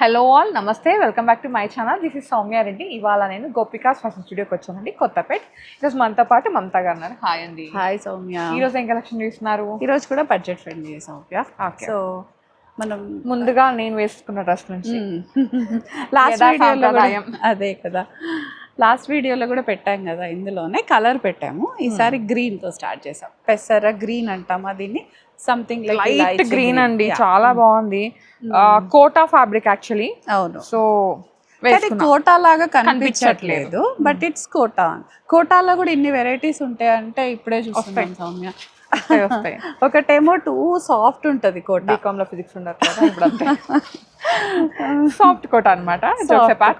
Hello all నమస్తే welcome back to my channel. This is Soumya Reddy. ఇవాళ నేను గోపికాస్ ఫ్యాషన్ స్టూడియోకి వచ్చానండి, కొత్తపేట్. ఈరోజు మనతో పాటు మమతా గారు ఉన్నారు. హాయ్ అండి. హాయ్ సౌమ్య. ఈరోజు ఏం కలెక్షన్ చూస్తున్నారు? ఈరోజు కూడా బడ్జెట్ ఫ్రెండ్లీ సౌమ్య. సో మనం ముందుగా నేను వేసుకున్న డ్రెస్ నుంచి లాస్ట్ వీడియోలో అదే కదా, లాస్ట్ వీడియోలో కూడా పెట్టాం కదా, ఇందులోనే కలర్ పెట్టాము. ఈసారి గ్రీన్తో స్టార్ట్ చేసాం. పెసర గ్రీన్ అంటామా దీన్ని, సంథింగ్ లైట్ గ్రీన్ అండి, చాలా బాగుంది. Kota fabric actually. అవును. సో కోటా లాగా కనిపించట్లేదు, బట్ ఇట్స్ కోటా. కోటాలో కూడా ఇన్ని వెరైటీస్ ఉంటాయంటే ఇప్పుడే చూస్తాం సౌమ్య. ఒకటేమో టూ సాఫ్ట్ ఉంటుంది కోట, బీకామ్ లో ఫిజిక్స్ ఉండదు కదా, ఇప్పుడు సాఫ్ట్ కోట అనమాట.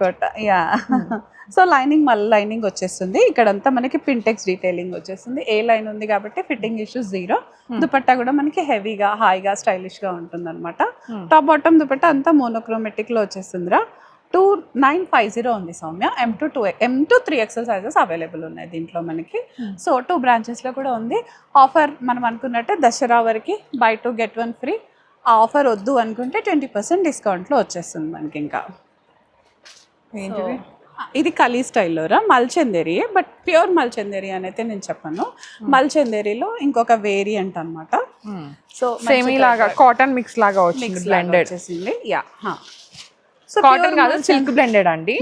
కోట యా. సో లైనింగ్ మళ్ళీ లైనింగ్ వచ్చేస్తుంది. ఇక్కడంతా మనకి పింటెక్స్ డీటెయిలింగ్ వచ్చేస్తుంది. ఏ లైన్ ఉంది కాబట్టి ఫిట్టింగ్ ఇష్యూస్ జీరో. దుపట్టా కూడా మనకి హెవీగా హాయిగా స్టైలిష్గా ఉంటుంది అనమాట. టాప్ బాటమ్ దుపట్టా అంతా మోనోక్రోమెటిక్లో వచ్చేస్తుందిరా. 2950 ఉంది Soumya. M to 3XL sizes available ఉన్నాయి దీంట్లో మనకి. సో 2 బ్రాంచెస్లో కూడా ఉంది. ఆఫర్ మనం అనుకున్నట్టే దసరా వరకు బై 2 get 1 ఫ్రీ. ఆ ఆఫర్ వద్దు అనుకుంటే 20% డిస్కౌంట్లో వచ్చేస్తుంది మనకి. ఇంకా ఇది కలీ స్టైల్లోరా, మల్చందేరి, బట్ ప్యూర్ మల్చందేరి అని అయితే నేను చెప్పను. మల్చందేరిలో ఇంకొక వేరియంట్ అనమాట. సో సేమీ లాగా కాటన్ మిక్స్ లాగా వచ్చింది, బ్లెండెడ్ వచ్చేసింది. యా, సో కాటన్ కాదు, సిల్క్ బ్లెండెడ్ అండి.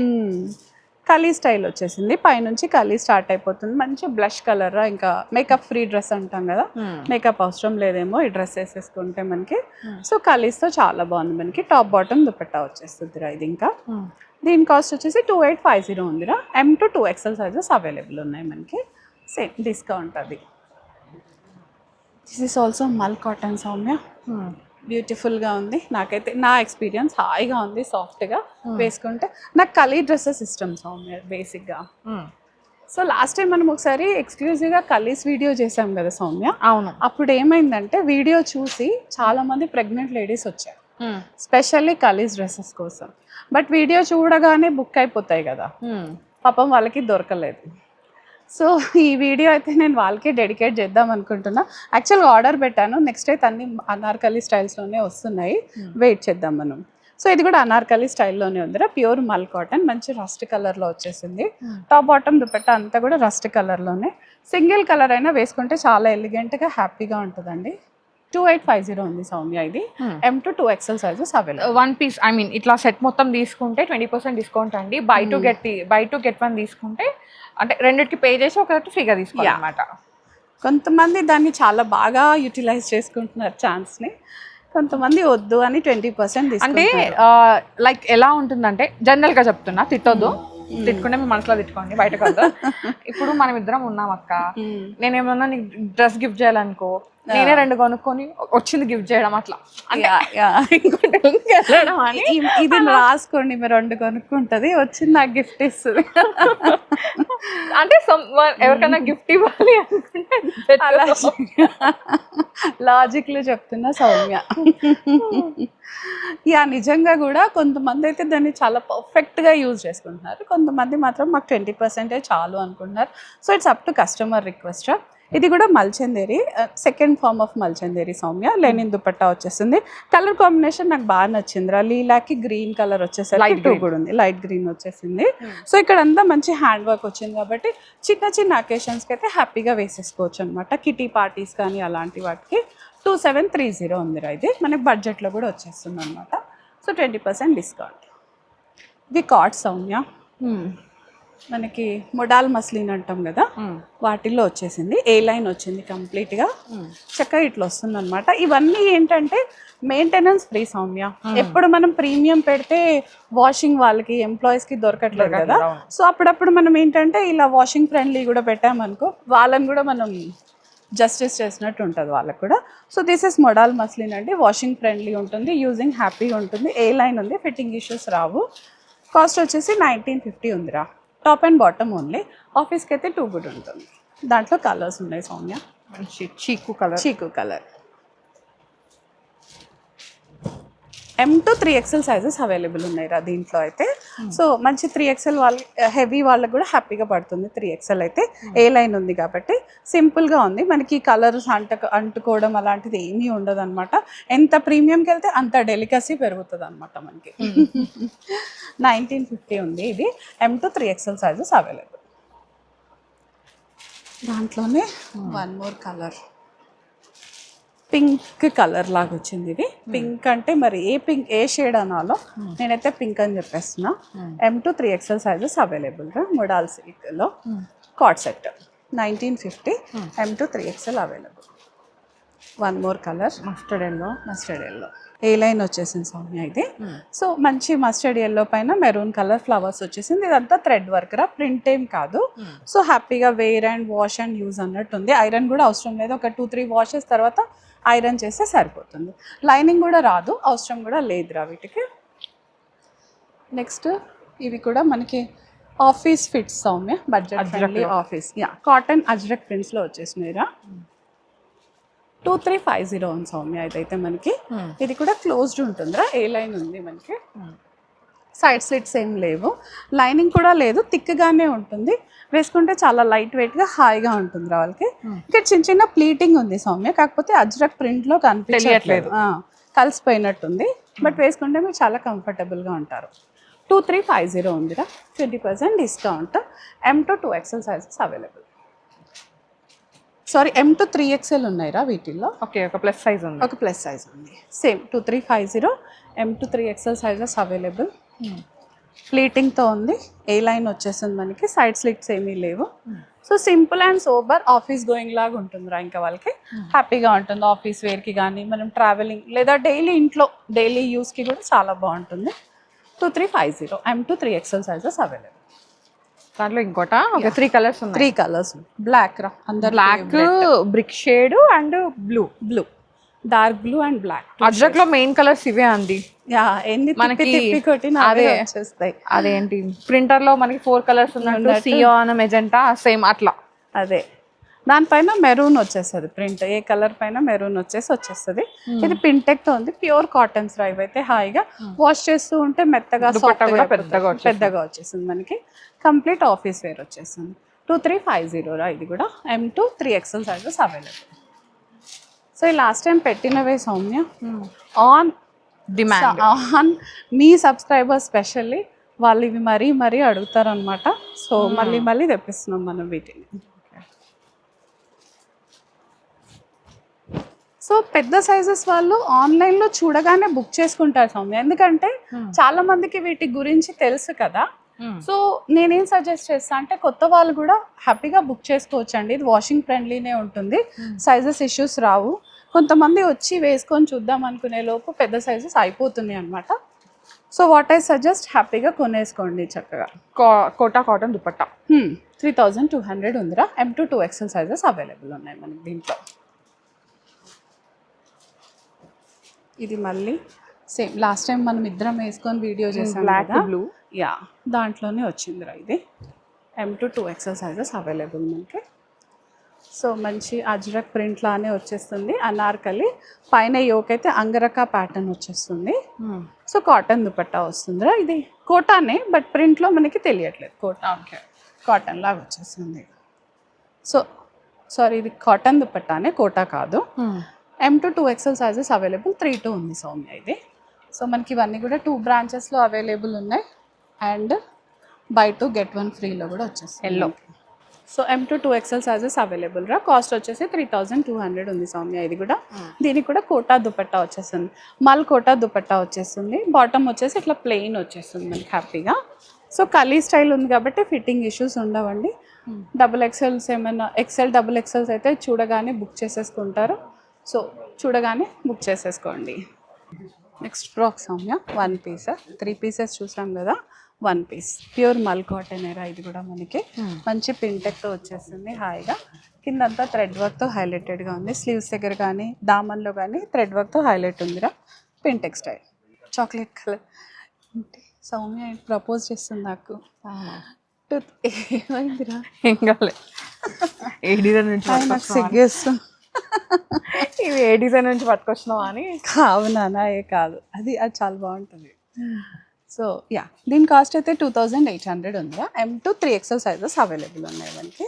కలీ స్టైల్ వచ్చేసింది. పైనుంచి కలీ స్టార్ట్ అయిపోతుంది. మంచి బ్లష్ కలర్. ఇంకా మేకప్ ఫ్రీ డ్రెస్ అంటాం కదా, మేకప్ అవసరం లేదేమో ఈ డ్రెస్ వేసేసుకుంటే మనకి. సో కలీస్తో చాలా బాగుంది మనకి. టాప్ బాటమ్ దుపట్టా వచ్చేస్తుందిరా ఇది. ఇంకా దీని కాస్ట్ వచ్చేసి 2850 ఉందిరా. M to 2XL sizes available ఉన్నాయి మనకి. సేమ్ డిస్కౌంట్ అది. దిస్ ఇస్ ఆల్సో మల్ కాటన్ సౌమ్య. బ్యూటిఫుల్గా ఉంది. నాకైతే నా ఎక్స్పీరియన్స్ హాయిగా ఉంది, సాఫ్ట్గా వేసుకుంటే. నాకు కలీ డ్రెస్సెస్ ఇష్టం సౌమ్య బేసిక్గా. సో లాస్ట్ టైం మనం ఒకసారి ఎక్స్క్లూజివ్గా కలీస్ వీడియో చేసాం కదా సౌమ్య. అవును. అప్పుడు ఏమైందంటే వీడియో చూసి చాలామంది ప్రెగ్నెంట్ లేడీస్ వచ్చారు, స్పెషల్లీ కలీస్ డ్రెస్సెస్ కోసం. బట్ వీడియో చూడగానే బుక్ అయిపోతాయి కదా, పాపం వాళ్ళకి దొరకలేదు. సో ఈ వీడియో అయితే నేను వాళ్ళకే డెడికేట్ చేద్దాం అనుకుంటున్నా. యాక్చువల్గా ఆర్డర్ పెట్టాను. నెక్స్ట్ అయితే అన్ని అనార్కలి స్టైల్స్లోనే వస్తున్నాయి, వెయిట్ చేద్దాం మనం. సో ఇది కూడా అనార్కలి స్టైల్లోనే ఉందిరా. ప్యూర్ మల్ కాటన్, మంచి రస్ట్ కలర్లో వచ్చేసింది. టాప్ బాటమ్ దుపట్టా అంతా కూడా రస్ట్ కలర్లోనే. సింగిల్ కలర్ అయినా వేసుకుంటే చాలా ఎలిగెంట్గా హ్యాపీగా ఉంటుందండి. 2850 ఉంది సౌమ్య ఇది. M to 2XL sizes available. One peace I mean ఇట్లా సెట్ మొత్తం తీసుకుంటే 20% డిస్కౌంట్ అండి. బై టు గెట్ వన్ తీసుకుంటే అంటే రెండిటికి పే చేసి ఒకటి ఫ్రీగా తీసుకోవాలి అన్నమాట. కొంతమంది దాన్ని చాలా బాగా యూటిలైజ్ చేసుకుంటున్నారు ఛాన్స్ని, కొంతమంది వద్దు అని 20% అంటే లైక్ ఎలా ఉంటుందంటే, జనరల్గా చెప్తున్నా, తిట్టొద్దు, తిట్టుకుంటే మీ మనసులో తిట్టుకోండి, బయటకు వద్దు. ఇప్పుడు మనం ఇద్దరం ఉన్నాం అక్క, నేనేమన్నా నీకు డ్రెస్ గిఫ్ట్ చేయాలనుకో, నేనే 2 కొనుక్కొని వచ్చింది గిఫ్ట్ చేయడం, అట్లా ఇది రాసుకోండి, మీరు 2 కొనుక్కుంటది, వచ్చింది నాకు గిఫ్ట్ ఇస్తుంది. అంటే ఎవరికైనా గిఫ్ట్ ఇవ్వాలి అనుకుంటే అలా లాజిక్లో చెప్తున్నా సౌమ్య. యా, నిజంగా కూడా కొంతమంది అయితే దాన్ని చాలా పర్ఫెక్ట్గా యూజ్ చేసుకుంటున్నారు, కొంతమంది మాత్రం మాకు 20% చాలు అనుకుంటున్నారు. So it's up to customer request. ఇది కూడా Mulchanderi, second form of Mulchanderi Soumya. Linen dupatta వచ్చేస్తుంది. కలర్ కాంబినేషన్ నాకు బాగా నచ్చిందిరా. లీలాకి గ్రీన్ కలర్ వచ్చేసరికి లైట్ కూడా ఉంది, లైట్ గ్రీన్ వచ్చేసింది. సో ఇక్కడ అంతా మంచి హ్యాండ్ వర్క్ వచ్చింది కాబట్టి చిన్న చిన్న అకేషన్స్కి అయితే హ్యాపీగా వేసేసుకోవచ్చు అనమాట. కిటీ పార్టీస్ కానీ అలాంటి వాటికి 2730 ఉందిరా. ఇది మనకి బడ్జెట్లో కూడా వచ్చేస్తుంది అనమాట. So 20% discount. ఇది కాట్ సౌమ్య, మనకి మొడాల్ మస్లిన్ అంటాం కదా, వాటిల్లో వచ్చేసింది. ఏ లైన్ వచ్చింది కంప్లీట్గా, చక్కగా ఇట్లా వస్తుంది అనమాట. ఇవన్నీ ఏంటంటే మెయింటెనెన్స్ ఫ్రీ సౌమ్య. ఎప్పుడు మనం ప్రీమియం పెడితే వాషింగ్ వాళ్ళకి ఎంప్లాయీస్కి దొరకట్లేదు కదా. సో అప్పుడప్పుడు మనం ఏంటంటే ఇలా వాషింగ్ ఫ్రెండ్లీ కూడా పెట్టామనుకో, వాళ్ళని కూడా మనం జస్టిస్ చేసినట్టు ఉంటుంది వాళ్ళకు కూడా. So this is modal muslin అండి. వాషింగ్ ఫ్రెండ్లీ ఉంటుంది, యూజింగ్ హ్యాపీగా ఉంటుంది. ఏ లైన్ ఉంది, ఫిట్టింగ్ ఇష్యూస్ రావు. కాస్ట్ వచ్చేసి 1950 ఉందిరా. Top and bottom only. ఆఫీస్కి అయితే 2 గుడ్ ఉంటుంది. దాంట్లో కలర్స్ ఉన్నాయి సౌమ్య. చీకు colour. M to 3XL sizes available ఉన్నాయి రా దీంట్లో అయితే. సో మంచి 3XL వాళ్ళ హెవీ వాళ్ళకి కూడా హ్యాపీగా పడుతుంది. 3XL అయితే ఏ లైన్ ఉంది కాబట్టి సింపుల్గా ఉంది. మనకి కలర్స్ అంటుకోవడం అలాంటిది ఏమీ ఉండదు అనమాట. ఎంత ప్రీమియంకి వెళ్తే అంత డెలికసీ పెరుగుతుంది అనమాట మనకి. 1950 ఉంది ఇది. M to 3XL sizes available. దాంట్లోనే one more colour, pink colour లాగా వచ్చింది ఇది. పింక్ అంటే మరి ఏ షేడ్ అనాలో, నేనైతే పింక్ అని చెప్పేస్తున్నా. M to 3XL sizes available రా. మొడాల్ సిల్క్లో co-ord set 1950. M to 3XL available. One more colour mustard yellow A line వచ్చేసింది సౌమ్య ఇది. సో మంచి మస్టర్డ్ ఎల్లో పైన మెరూన్ కలర్ ఫ్లవర్స్ వచ్చేసింది. ఇదంతా థ్రెడ్ వర్క్ రా, ప్రింట్ ఏం కాదు. సో హ్యాపీగా wear and wash and use అన్నట్టు ఉంది. ఐరన్ కూడా అవసరం లేదు. ఒక 2-3 వాషెస్ తర్వాత ఐరన్ చేస్తే సరిపోతుంది. లైనింగ్ కూడా రాదు, అవసరం కూడా లేదురా వీటికి. నెక్స్ట్ ఇవి కూడా మనకి office fits Soumya, budget friendly office. Cotton ajrak ప్రింట్స్లో వచ్చేసినాయిరా. 2350 ఉంది సౌమ్య ఇదైతే మనకి. ఇది కూడా క్లోజ్డ్ ఉంటుందిరా, ఏ లైన్ ఉంది మనకి. సైడ్ స్లిట్స్ ఏం లేవు, లైనింగ్ కూడా లేదు, థిక్గానే ఉంటుంది. వేసుకుంటే చాలా లైట్ వెయిట్గా హాయిగా ఉంటుంది రా వాళ్ళకి. ఇక్కడ చిన్న చిన్న ప్లీటింగ్ ఉంది సౌమ్య, కాకపోతే అజ్రక్ ప్రింట్లో కనిపించట్లేదు, కలిసిపోయినట్టుంది. బట్ వేసుకుంటే మీరు చాలా కంఫర్టబుల్గా ఉంటారు. 2350 ఉందిరా, 20% discount. M to 2XL sizes available. Sorry, M to 3XL ఉన్నాయిరా వీటిల్లో. ఓకే, ఒక ప్లస్ సైజ్ ఉంది. ఒక ప్లస్ సైజ్ ఉంది same 2350. M to 3XL sizes available. ప్లీటింగ్తో ఉంది, ఏ లైన్ వచ్చేస్తుంది మనకి. సైడ్ స్లిట్స్ ఏమీ లేవు. So simple and sober office going లాగా ఉంటుందిరా. ఇంకా వాళ్ళకి హ్యాపీగా ఉంటుంది ఆఫీస్ వేర్కి కానీ, మనం ట్రావెలింగ్ లేదా డైలీ ఇంట్లో డైలీ యూస్కి కూడా చాలా బాగుంటుంది. 2350. M to 3XL sizes available. దాంట్లో ఇంకోట ఒక 3 కలర్స్ ఉన్నాయి. 3 కలర్స్. బ్లాక్ రా, అందరు black, brick shade and blue, dark blue and black. Ajrakh లో మెయిన్ కలర్స్ ఇవే అండి. మనకి వచ్చేస్తాయి. అదేంటి ప్రింటర్ లో మనకి 4 కలర్స్ ఉన్నట్టు, సియాన్, మెజెంటా, సేమ్ అట్లా. అదే దానిపైన మెరూన్ వచ్చేస్తుంది ప్రింట్, ఏ కలర్ పైన మెరూన్ వచ్చేస్తుంది. ఇది పింటెక్తో ఉంది, ప్యూర్ కాటన్స్ రా. ఇవైతే హాయిగా వాష్ చేస్తూ ఉంటే మెత్తగా పెద్దగా వచ్చేస్తుంది మనకి. కంప్లీట్ ఆఫీస్ వేర్ వచ్చేస్తుంది. 2350 రా ఇది కూడా. M to 3XL sizes available. So ఈ లాస్ట్ టైం పెట్టినవే సౌమ్య, ఆన్ డిమాండ్, ఆన్ మీ సబ్స్క్రైబర్స్ స్పెషల్లీ వాళ్ళు ఇవి మరీ అడుగుతారు అనమాట. సో మళ్ళీ తెప్పిస్తున్నాం మనం వీటిని. సో పెద్ద సైజెస్ వాళ్ళు ఆన్లైన్లో చూడగానే బుక్ చేసుకుంటారు సౌమ్య, ఎందుకంటే చాలా మందికి వీటి గురించి తెలుసు కదా. సో నేనేం సజెస్ట్ చేస్తా అంటే కొత్త వాళ్ళు కూడా హ్యాపీగా బుక్ చేసుకోవచ్చు అండి. ఇది వాషింగ్ ఫ్రెండ్లీనే ఉంటుంది, సైజెస్ ఇష్యూస్ రావు. కొంతమంది వచ్చి వేసుకొని చూద్దాం అనుకునే లోపు పెద్ద సైజెస్ అయిపోతున్నాయి అనమాట. సో వాట్ ఐ సజెస్ట్, హ్యాపీగా కొనేసుకోండి చక్కగా. కోటా కాటన్ దుపట్టా 3200 ఉందిరా. M to 2XL sizes available ఉన్నాయి మనకి దీంట్లో. ఇది మళ్ళీ సేమ్ లాస్ట్ టైం మనం ఇద్దరం వేసుకొని వీడియో చేసాం, బ్లాక్ బ్లూ. దాంట్లోనే వచ్చిందిరా ఇది. M to 2XL sizes available మనకి. సో మంచి అజ్రక్ ప్రింట్ లానే వచ్చేస్తుంది. అనార్కలి పైన యోకైతే అంగరకా ప్యాటర్న్ వచ్చేస్తుంది. సో కాటన్ దుపట్టా వస్తుందిరా. ఇది కోటానే, బట్ ప్రింట్లో మనకి తెలియట్లేదు. కోటా కాటన్ లాగా వచ్చేస్తుంది. సో సారీ, ఇది కాటన్ దుపట్టానే, కోటా కాదు. M to 2XL sizes available. 32 ఉంది సౌమ్య ఇది. సో మనకి ఇవన్నీ కూడా 2 బ్రాంచెస్లో అవైలబుల్ ఉన్నాయి. అండ్ buy 2 get 1 ఫ్రీలో కూడా వచ్చేస్తుంది yellow. So M to 2XL sizes available రా. కాస్ట్ వచ్చేసి 3200 ఉంది సౌమ్య ఇది కూడా. దీనికి కూడా కోటా దుపట్టా వచ్చేస్తుంది, మల్ కోటా దుపట్టా వచ్చేస్తుంది. బాటమ్ వచ్చేసి ఇట్లా ప్లెయిన్ వచ్చేస్తుంది మనకి హ్యాపీగా. సో కలీ స్టైల్ ఉంది కాబట్టి ఫిట్టింగ్ ఇష్యూస్ ఉండవండి. XXLs ఏమైనా XXLs అయితే చూడగానే బుక్ చేసేసుకుంటారు. సో చూడగానే బుక్ చేసేసుకోండి. Next frock Soumya 1 piece, 3 pieces చూసాం కదా, 1 పీస్ ప్యూర్ మల్ కాటన్ ఏరా. ఇది కూడా మనకి మంచి పింటెక్తో వచ్చేస్తుంది హాయిగా. కిందంతా థ్రెడ్ వర్క్తో హైలైటెడ్గా ఉంది. స్లీవ్స్ దగ్గర కానీ దామన్లో కానీ థ్రెడ్ వర్క్తో హైలైట్ ఉందిరా. Pintuck style chocolate colour. Soumya propose చేస్తుంది నాకు. ఏమైందిరా? ఏం కాలే, ఏ డిజైన్ నుంచి నాకు సిగ్గేస్తుంది. ఇవి ఏ డిజైన్ నుంచి పట్టుకొచ్చినావా అని. అవునా, ఏ కాదు, అది చాలా బాగుంటుంది. సో యా, దీని కాస్ట్ అయితే 2800 ఉందా. M2 3XL సైజెస్ అవైలబుల్ ఉన్నాయి మనకి.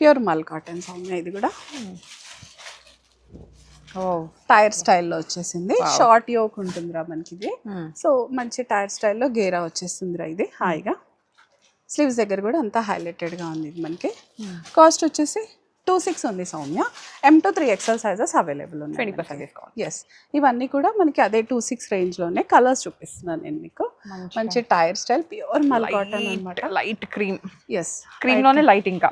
ప్యూర్ మల్ కాటన్ సౌమ్య, ఇది కూడా టైర్ స్టైల్లో వచ్చేసింది. షార్ట్ యోక్ ఉంటుందిరా మనకి ఇది. సో మంచి టైర్ స్టైల్లో గేరా వచ్చేస్తుందిరా ఇది హాయిగా. స్లీవ్స్ దగ్గర కూడా అంతా హైలైటెడ్గా ఉంది ఇది మనకి. కాస్ట్ వచ్చేసి 26 ఉంది Soumya. M2 3XL sizes available ఉన్నాయి. 20% డిస్కౌంట్. ఎస్, ఇవన్నీ కూడా మనకి అదే 26 రేంజ్లోనే కలర్స్ చూపిస్తున్నాను నేను మీకు. మంచి tier style pure mul cotton అనమాట. Light cream. ఎస్, క్రీమ్ లోనే లైట్ ఇంకా.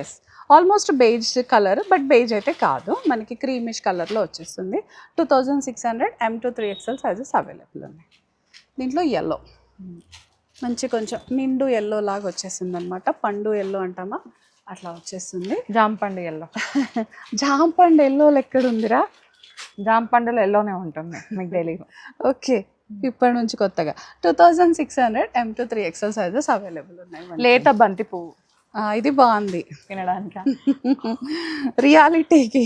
Yes, almost beige colour, but beige అయితే కాదు, మనకి క్రీమిష్ కలర్లో వచ్చేస్తుంది. 2600 M2 3XL సైజెస్ అవైలబుల్ ఉన్నాయి. దీంట్లో ఎల్లో, మంచి కొంచెం నిండు ఎల్లో లాగా వచ్చేస్తుంది అనమాట. పండు ఎల్లో అంటామా, అట్లా వచ్చేస్తుంది. జాంపండు ఎల్లో. జాంపండు ఎల్లో ఎక్కడుందిరా? జాంపండులో ఎల్లోనే ఉంటుంది, మీకు తెలియదు. ఓకే, ఇప్పటి నుంచి కొత్తగా 2600 M2 3XL సైజెస్ అవైలబుల్ ఉన్నాయి. లేత బంతి పువ్వు, ఇది బాగుంది తినడానికి. రియాలిటీకి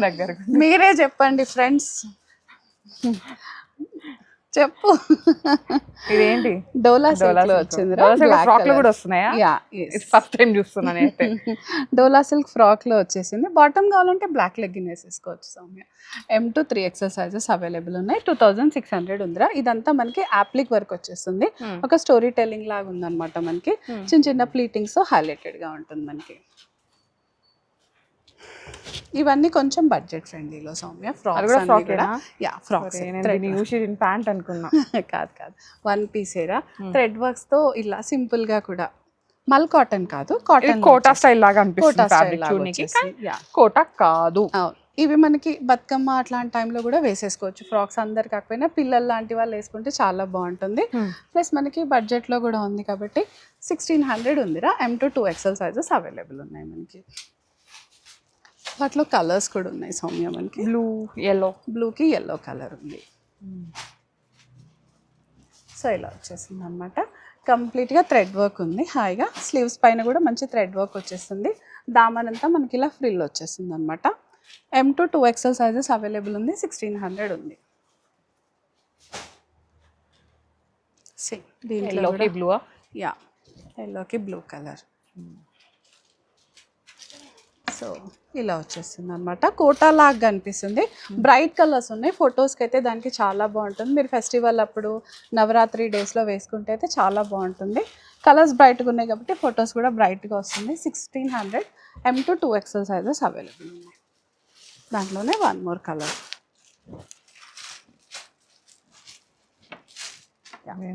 దగ్గరకు మీరే చెప్పండి ఫ్రెండ్స్, చెప్పు. ఇదేంటి? డోలా సిల్క్ లో వచ్చింది. ఫ్రాక్ లో కూడా వస్తున్నాయా? యా, ఫస్ట్ టైం చూస్తున్నాను అయితే. డోలా సిల్క్ ఫ్రాక్ లో వచ్చేసింది. బాటమ్ కావాలంటే బ్లాక్ లెగ్గిన్ వేసేసుకోవచ్చు Soumya. M2 3XL sizes available ఉన్నాయి. 2600 ఉందిరా. ఇదంతా మనకి యాప్లిక్ వర్క్ వచ్చేస్తుంది. ఒక స్టోరీ టెల్లింగ్ లాగా ఉందన్నమాట మనకి. చిన్న చిన్న ప్లీటింగ్స్ హైలైటెడ్ గా ఉంటుంది మనకి. ఇవన్నీ కొంచెం బడ్జెట్ ఫ్రెండ్లీలో Soumya. Frocks yeah, frocks. Pant అనుకున్నా. కాదు కాదు, వన్ పీస్ ఏరా. థ్రెడ్ వర్క్స్ తో ఇలా సింపుల్ గా కూడా. మల్ కాటన్ కాదు, కాటన్ కోటా స్టైల్ లాగా అనిపిస్తుంది. కోటా కాదు. ఇవి మనకి బతుకమ్మ అట్లాంటి టైంలో కూడా వేసేసుకోవచ్చు. ఫ్రాక్స్ అందరు కాకపోయినా పిల్లలు లాంటి వాళ్ళు వేసుకుంటే చాలా బాగుంటుంది. ప్లస్ మనకి బడ్జెట్లో కూడా ఉంది కాబట్టి 1600 ఉందిరా. M2 2XL సైజెస్ అవైలబుల్ ఉన్నాయి మనకి. వాటిలో కలర్స్ కూడా ఉన్నాయి సౌమ్య మనకి. Blue, yellow. బ్లూకి ఎల్లో కలర్ ఉంది. సో ఇలా వచ్చేసింది అనమాట. కంప్లీట్గా థ్రెడ్ వర్క్ ఉంది హాయిగా. స్లీవ్స్ పైన కూడా మంచి థ్రెడ్ వర్క్ వచ్చేస్తుంది. దామన్ అంతా మనకి ఇలా ఫ్రిల్ వచ్చేస్తుంది అనమాట. M2 2XL సైజెస్ అవైలబుల్ ఉంది. 1600 ఉంది. దీంట్లో బ్లూ. యా, ఎల్లోకి బ్లూ కలర్. సో ఇలా వచ్చేస్తుంది అనమాట. కోటా లాగా అనిపిస్తుంది. బ్రైట్ కలర్స్ ఉన్నాయి. ఫొటోస్కి అయితే దానికి చాలా బాగుంటుంది. మీరు ఫెస్టివల్ అప్పుడు నవరాత్రి డేస్లో వేసుకుంటే అయితే చాలా బాగుంటుంది. కలర్స్ బ్రైట్గా ఉన్నాయి కాబట్టి ఫొటోస్ కూడా బ్రైట్గా వస్తుంది. 1600 M2 2XL సైజెస్ అవైలబుల్ ఉన్నాయి. దాంట్లోనే వన్ మోర్ కలర్.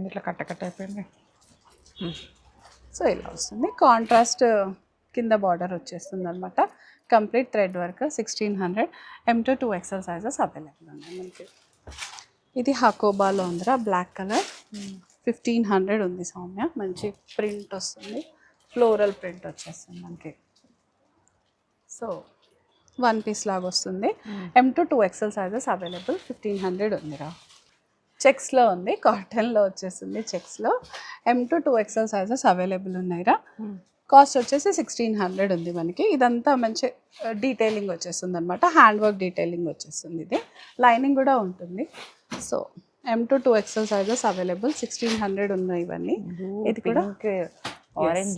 ఇట్లా కట్ట అయిపోయింది. సో ఇలా వస్తుంది. కాంట్రాస్ట్ కింద బార్డర్ వచ్చేస్తుంది అనమాట. Complete thread work. 1600 M2 2XL sizes available ఉన్నాయి మనకి. ఇది హకోబాలో ఉందిరా, బ్లాక్ కలర్. 1500 ఉంది సౌమ్య. మంచి ప్రింట్ వస్తుంది, ఫ్లోరల్ ప్రింట్ వచ్చేస్తుంది మనకి. సో వన్ పీస్ లాగా వస్తుంది. M2 2XL sizes available. 1500 ఉందిరా. చెక్స్లో ఉంది, కాటన్లో వచ్చేస్తుంది. చెక్స్లో M2 2XL సైజెస్ అవైలబుల్ ఉన్నాయిరా. కాస్ట్ వచ్చేసి 1600 ఉంది మనకి. ఇదంతా మంచి డీటెయిలింగ్ వచ్చేస్తుంది అనమాట. హ్యాండ్ వర్క్ డీటెయిలింగ్ వచ్చేస్తుంది. ఇది లైనింగ్ కూడా ఉంటుంది. So M2 2XL sizes available. 1600 ఉన్నాయి ఇవన్నీ. ఇది కూడా ఆరెంజ్,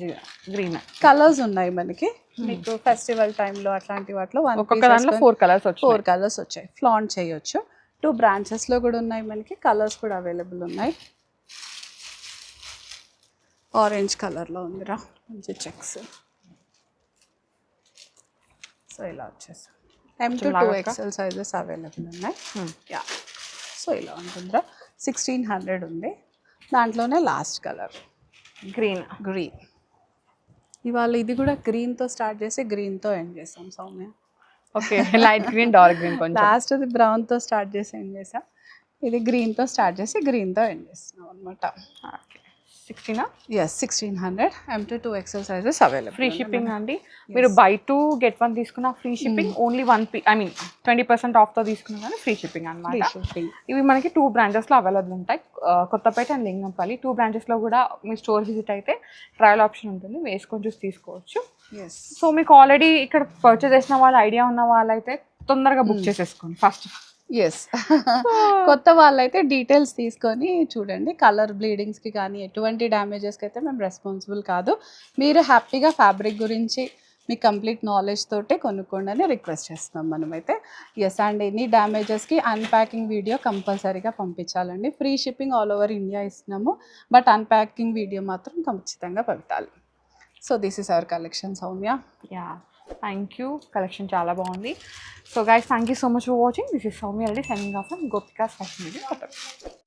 గ్రీన్ కలర్స్ ఉన్నాయి మనకి. మీకు ఫెస్టివల్ టైంలో అట్లాంటి వాటిలో 4 కలర్స్ వచ్చాయి. ఫ్లాంట్ చేయొచ్చు. 2 బ్రాంచెస్లో కూడా ఉన్నాయి మనకి. కలర్స్ కూడా అవైలబుల్ ఉన్నాయి. ఆరెంజ్ కలర్లో ఉందిరా, మంచి చెక్స్. సో ఇలా వచ్చేసి M2 2XL సైజెస్ అవైలబుల్ ఉన్నాయి. యా, సో ఇలా ఉంటుందిరా. 1600 ఉంది. దాంట్లోనే లాస్ట్ కలర్ గ్రీన్. ఇవాళ ఇది కూడా గ్రీన్తో స్టార్ట్ చేసి గ్రీన్తో ఎండ్ చేసాం Soumya. Okay, light green, dark green. కొంచెం లాస్ట్ అది బ్రౌన్తో స్టార్ట్ చేసి ఎండ్ చేసాం. ఇది గ్రీన్తో స్టార్ట్ చేసి గ్రీన్తో ఎండ్ చేస్తున్నాం అనమాట. 1600 M2 2XL sizes available. Free shipping అండి. మీరు బై 2 get 1 తీసుకున్న ఫ్రీ షిప్పింగ్. ఓన్లీ 20% ఆఫ్తో తీసుకున్నా కానీ ఫ్రీ షిప్పింగ్ అనమాట. ఇవి మనకి 2 బ్రాంచెస్లో అవైలబుల్ ఉంటాయి. కొత్తపేట అండ్ లింగంపల్లి. 2 బ్రాంచెస్లో కూడా మీ స్టోర్ విజిట్ అయితే ట్రయల్ ఆప్షన్ ఉంటుంది, వేసుకొని చూసి తీసుకోవచ్చు. ఎస్ సో మీకు ఆల్రెడీ ఇక్కడ పర్చేస్ చేసిన వాళ్ళ ఐడియా ఉన్న వాళ్ళైతే తొందరగా బుక్ చేసేసుకోండి ఫస్ట్. ఎస్ కొత్త వాళ్ళైతే డీటెయిల్స్ తీసుకొని చూడండి. కలర్ బ్లీడింగ్స్కి కానీ ఎటువంటి డ్యామేజెస్కి అయితే మేము రెస్పాన్సిబుల్ కాదు. మీరు హ్యాపీగా ఫ్యాబ్రిక్ గురించి మీ కంప్లీట్ నాలెడ్జ్ తోటే కొనుక్కోండి అని రిక్వెస్ట్ చేస్తున్నాం మనమైతే. ఎస్, అండ్ ఎనీ డ్యామేజెస్కి అన్ప్యాకింగ్ వీడియో కంపల్సరీగా పంపించాలండి. Free shipping all over India ఇస్తున్నాము, బట్ అన్ప్యాకింగ్ వీడియో మాత్రం ఖచ్చితంగా పంపాలి. So this is our collection Soumya. Yeah, thank you. Collection చాలా బాగుంది. So guys, thank you so much for watching. This is Soumya Reddy signing off from Gopika's fashion.